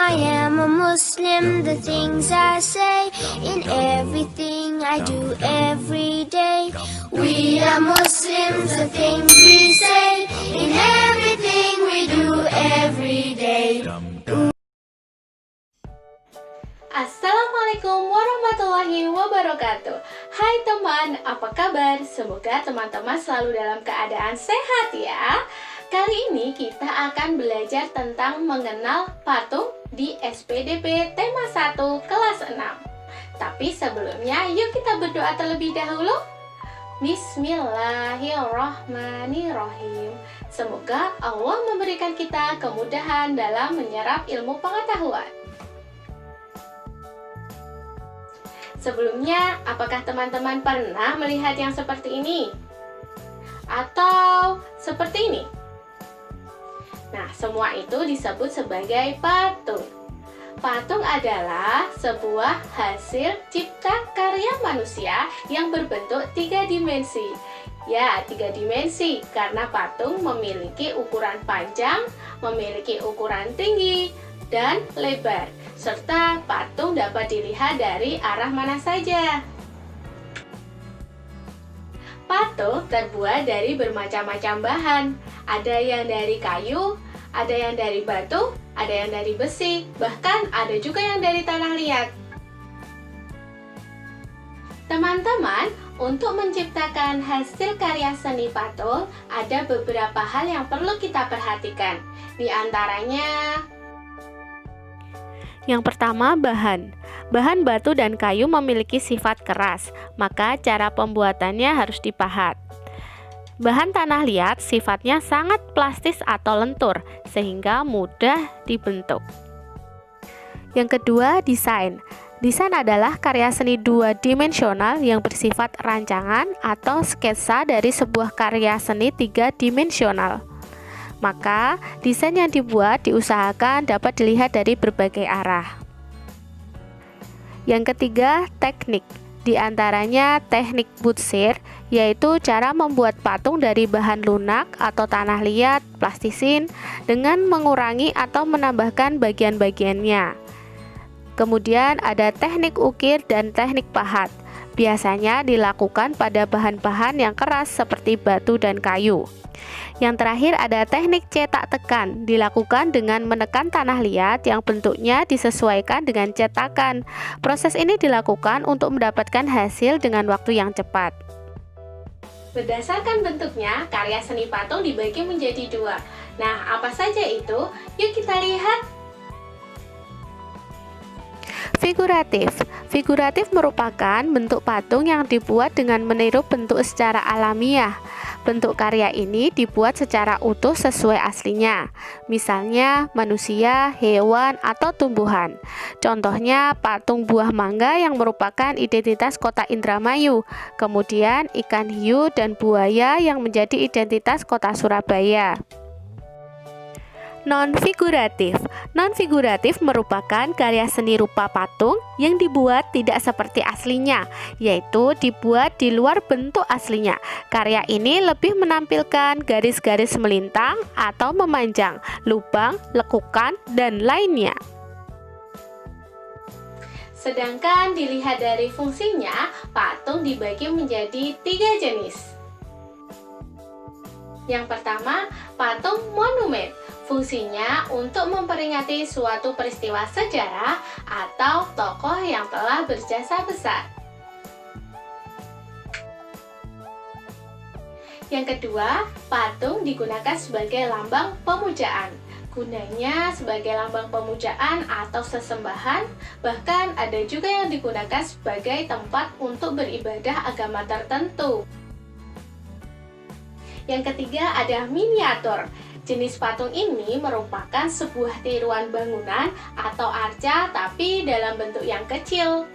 I am a Muslim, the things I say, in everything I do every day. We are Muslims, the things we say, in everything we do every day. Assalamualaikum warahmatullahi wabarakatuh. Hai teman, apa kabar? Semoga teman-teman selalu dalam keadaan sehat ya. Kali ini kita akan belajar tentang mengenal patung di SPDP tema 1 kelas 6. Tapi sebelumnya yuk kita berdoa terlebih dahulu. Bismillahirrahmanirrahim. Semoga Allah memberikan kita kemudahan dalam menyerap ilmu pengetahuan. Sebelumnya, apakah teman-teman pernah melihat yang seperti ini? Atau seperti ini? Nah, semua itu disebut sebagai patung. Patung adalah sebuah hasil cipta karya manusia yang berbentuk 3 dimensi. Ya, 3 dimensi karena patung memiliki ukuran panjang, memiliki ukuran tinggi, dan lebar, serta patung dapat dilihat dari arah mana saja. Patung terbuat dari bermacam-macam bahan. Ada yang dari kayu, ada yang dari batu, ada yang dari besi, bahkan ada juga yang dari tanah liat. Teman-teman, untuk menciptakan hasil karya seni patung, ada beberapa hal yang perlu kita perhatikan. Di antaranya, yang pertama, bahan. Bahan batu dan kayu memiliki sifat keras, maka cara pembuatannya harus dipahat. Bahan tanah liat sifatnya sangat plastis atau lentur, sehingga mudah dibentuk. Yang kedua, desain. Desain adalah karya seni 2-dimensional yang bersifat rancangan atau sketsa dari sebuah karya seni 3-dimensional. Maka, desain yang dibuat diusahakan dapat dilihat dari berbagai arah. Yang ketiga, teknik. Di antaranya teknik butser, yaitu cara membuat patung dari bahan lunak atau tanah liat, plastisin, dengan mengurangi atau menambahkan bagian-bagiannya. Kemudian ada teknik ukir dan teknik pahat. Biasanya dilakukan pada bahan-bahan yang keras seperti batu dan kayu. Yang terakhir ada teknik cetak tekan, dilakukan dengan menekan tanah liat yang bentuknya disesuaikan dengan cetakan. Proses ini dilakukan untuk mendapatkan hasil dengan waktu yang cepat. Berdasarkan bentuknya, karya seni patung dibagi menjadi 2. Nah, apa saja itu? Yuk kita lihat. Figuratif. Figuratif merupakan bentuk patung yang dibuat dengan meniru bentuk secara alamiah. Bentuk karya ini dibuat secara utuh sesuai aslinya, misalnya manusia, hewan, atau tumbuhan. Contohnya patung buah mangga yang merupakan identitas kota Indramayu, kemudian ikan hiu dan buaya yang menjadi identitas kota Surabaya. Non-figuratif. Non-figuratif merupakan karya seni rupa patung yang dibuat tidak seperti aslinya, yaitu dibuat di luar bentuk aslinya. Karya ini lebih menampilkan garis-garis melintang atau memanjang, lubang, lekukan, dan lainnya. Sedangkan dilihat dari fungsinya, patung dibagi menjadi 3 jenis. Yang pertama, patung monumen. Fungsinya untuk memperingati suatu peristiwa sejarah atau tokoh yang telah berjasa besar. Yang kedua, patung digunakan sebagai lambang pemujaan. Gunanya sebagai lambang pemujaan atau sesembahan, bahkan ada juga yang digunakan sebagai tempat untuk beribadah agama tertentu. Yang ketiga ada miniatur. Jenis patung ini merupakan sebuah tiruan bangunan atau arca tapi dalam bentuk yang kecil.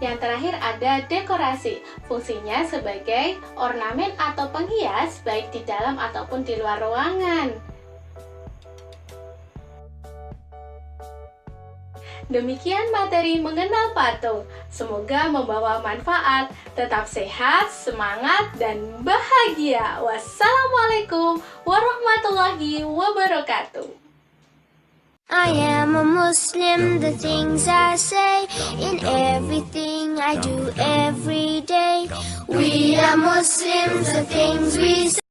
Yang terakhir ada dekorasi. Fungsinya sebagai ornamen atau penghias baik di dalam ataupun di luar ruangan. Demikian materi mengenal patung. Semoga membawa manfaat. Tetap sehat, semangat, dan bahagia. Wassalamualaikum warahmatullahi wabarakatuh. I am a Muslim, the things I say, in everything I do every day. We are Muslims, the things we say.